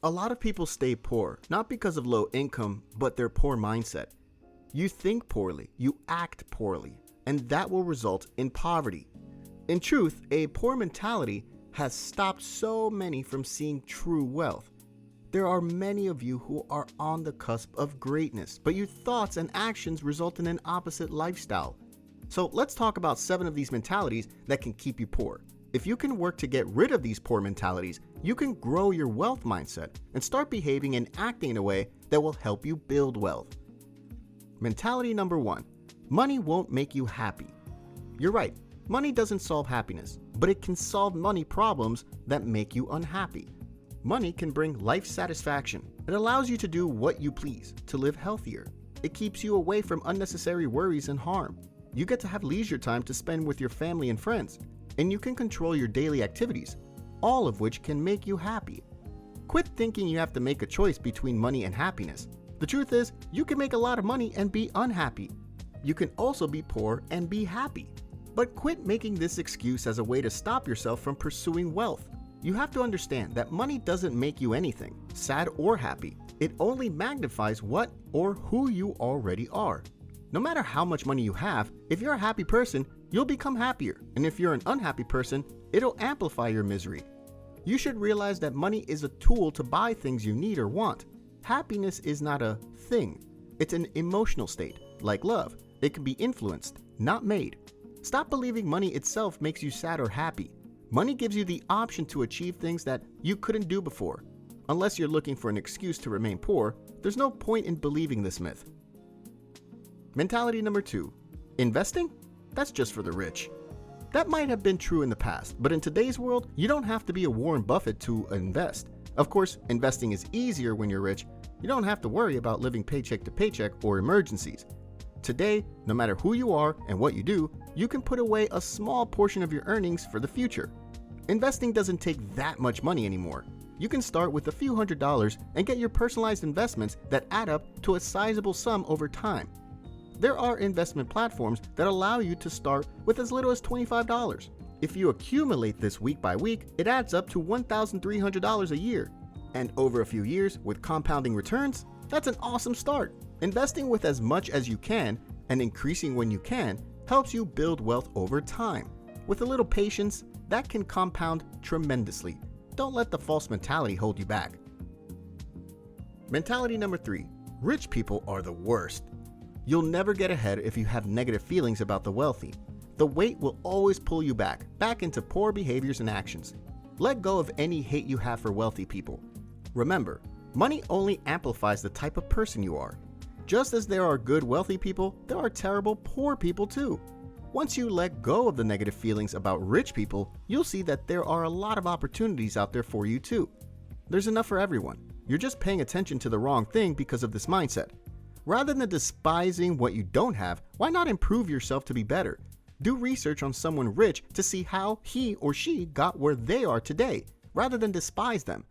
A lot of people stay poor, not because of low income, but their poor mindset. You think poorly, you act poorly, and that will result in poverty. In truth, a poor mentality has stopped so many from seeing true wealth. There are many of you who are on the cusp of greatness, but your thoughts and actions result in an opposite lifestyle. So let's talk about 7 of these mentalities that can keep you poor. If you can work to get rid of these poor mentalities, you can grow your wealth mindset and start behaving and acting in a way that will help you build wealth. Mentality number 1, money won't make you happy. You're right, money doesn't solve happiness, but it can solve money problems that make you unhappy. Money can bring life satisfaction. It allows you to do what you please, to live healthier. It keeps you away from unnecessary worries and harm. You get to have leisure time to spend with your family and friends, and you can control your daily activities, all of which can make you happy. Quit thinking you have to make a choice between money and happiness. The truth is, you can make a lot of money and be unhappy. You can also be poor and be happy. But quit making this excuse as a way to stop yourself from pursuing wealth. You have to understand that money doesn't make you anything, sad or happy. It only magnifies what or who you already are. No matter how much money you have, if you're a happy person, you'll become happier. And if you're an unhappy person, it'll amplify your misery. You should realize that money is a tool to buy things you need or want. Happiness is not a thing. It's an emotional state, like love. It can be influenced, not made. Stop believing money itself makes you sad or happy. Money gives you the option to achieve things that you couldn't do before. Unless you're looking for an excuse to remain poor, there's no point in believing this myth. Mentality number 2, investing? That's just for the rich. That might have been true in the past, but in today's world, you don't have to be a Warren Buffett to invest. Of course, investing is easier when you're rich. You don't have to worry about living paycheck to paycheck or emergencies. Today, no matter who you are and what you do, you can put away a small portion of your earnings for the future. Investing doesn't take that much money anymore. You can start with a few $100s and get your personalized investments that add up to a sizable sum over time. There are investment platforms that allow you to start with as little as $25. If you accumulate this week by week, it adds up to $1,300 a year. And over a few years, with compounding returns, that's an awesome start. Investing with as much as you can and increasing when you can helps you build wealth over time. With a little patience, that can compound tremendously. Don't let the false mentality hold you back. Mentality number 3, rich people are the worst. You'll never get ahead if you have negative feelings about the wealthy. The weight will always pull you back into poor behaviors and actions. Let go of any hate you have for wealthy people. Remember, money only amplifies the type of person you are. Just as there are good wealthy people, there are terrible poor people too. Once you let go of the negative feelings about rich people, you'll see that there are a lot of opportunities out there for you too. There's enough for everyone. You're just paying attention to the wrong thing because of this mindset. Rather than despising what you don't have, why not improve yourself to be better? Do research on someone rich to see how he or she got where they are today, rather than despise them.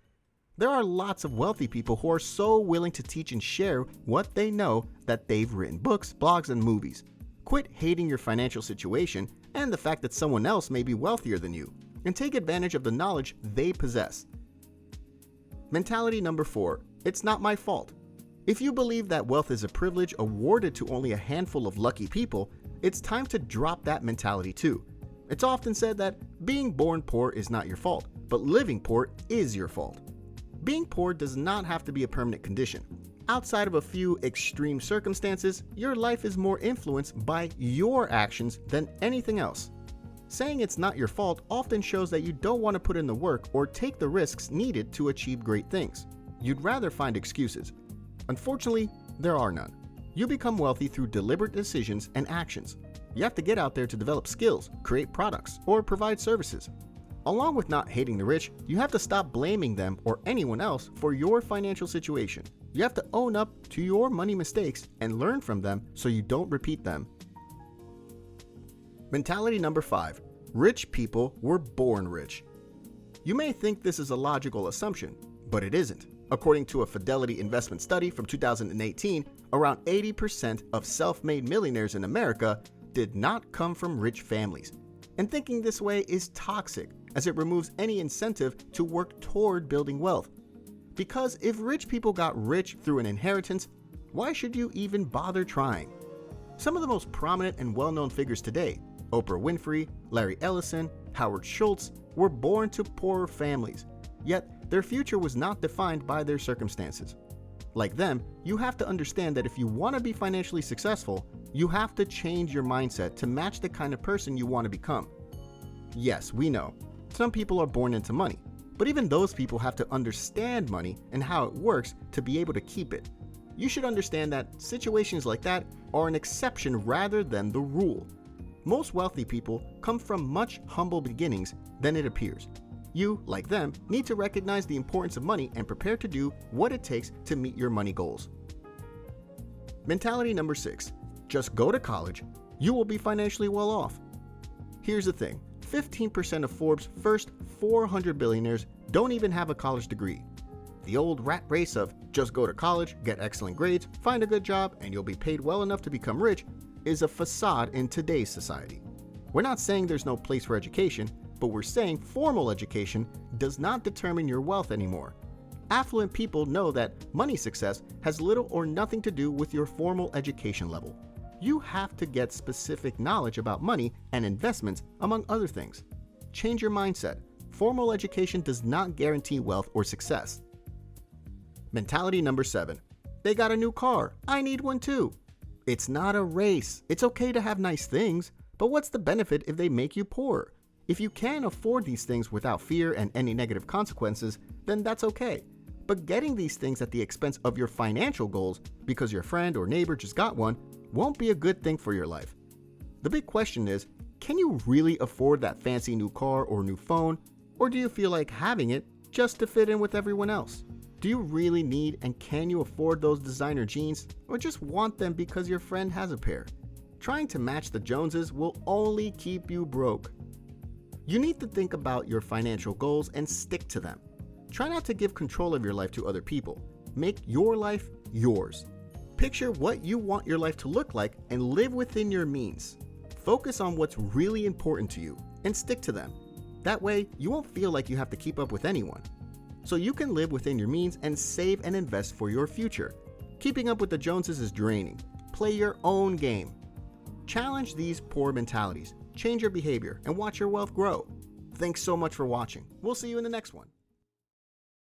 There are lots of wealthy people who are so willing to teach and share what they know that they've written books, blogs, and movies. Quit hating your financial situation and the fact that someone else may be wealthier than you, and take advantage of the knowledge they possess. Mentality number 4, it's not my fault. If you believe that wealth is a privilege awarded to only a handful of lucky people, it's time to drop that mentality too. It's often said that being born poor is not your fault, but living poor is your fault. Being poor does not have to be a permanent condition. Outside of a few extreme circumstances, your life is more influenced by your actions than anything else. Saying it's not your fault often shows that you don't want to put in the work or take the risks needed to achieve great things. You'd rather find excuses. Unfortunately, there are none. You become wealthy through deliberate decisions and actions. You have to get out there to develop skills, create products, or provide services. Along with not hating the rich, you have to stop blaming them or anyone else for your financial situation. You have to own up to your money mistakes and learn from them so you don't repeat them. Mentality number 5, rich people were born rich. You may think this is a logical assumption, but it isn't. According to a Fidelity investment study from 2018, around 80% of self-made millionaires in America did not come from rich families. And thinking this way is toxic, as it removes any incentive to work toward building wealth. Because if rich people got rich through an inheritance, why should you even bother trying? Some of the most prominent and well-known figures today, Oprah Winfrey, Larry Ellison, Howard Schultz, were born to poorer families, yet their future was not defined by their circumstances. Like them, you have to understand that if you want to be financially successful, you have to change your mindset to match the kind of person you want to become. Yes, we know, some people are born into money, but even those people have to understand money and how it works to be able to keep it. You should understand that situations like that are an exception rather than the rule. Most wealthy people come from much humble beginnings than it appears. You, like them, need to recognize the importance of money and prepare to do what it takes to meet your money goals. Mentality number 6. Just go to college. You will be financially well off. Here's the thing. 15% of Forbes' first 400 billionaires don't even have a college degree. The old rat race of just go to college, get excellent grades, find a good job, and you'll be paid well enough to become rich is a facade in today's society. We're not saying there's no place for education, but we're saying formal education does not determine your wealth anymore. Affluent people know that money success has little or nothing to do with your formal education level. You have to get specific knowledge about money and investments, among other things. Change your mindset. Formal education does not guarantee wealth or success. Mentality number 7. They got a new car. I need one too. It's not a race. It's okay to have nice things, but what's the benefit if they make you poor? If you can afford these things without fear and any negative consequences, then that's okay. But getting these things at the expense of your financial goals because your friend or neighbor just got one won't be a good thing for your life. The big question is, can you really afford that fancy new car or new phone, or do you feel like having it just to fit in with everyone else? Do you really need and can you afford those designer jeans, or just want them because your friend has a pair? Trying to match the Joneses will only keep you broke. You need to think about your financial goals and stick to them. Try not to give control of your life to other people. Make your life yours. Picture what you want your life to look like and live within your means. Focus on what's really important to you and stick to them. That way, you won't feel like you have to keep up with anyone. So you can live within your means and save and invest for your future. Keeping up with the Joneses is draining. Play your own game. Challenge these poor mentalities, change your behavior, and watch your wealth grow. Thanks so much for watching. We'll see you in the next one.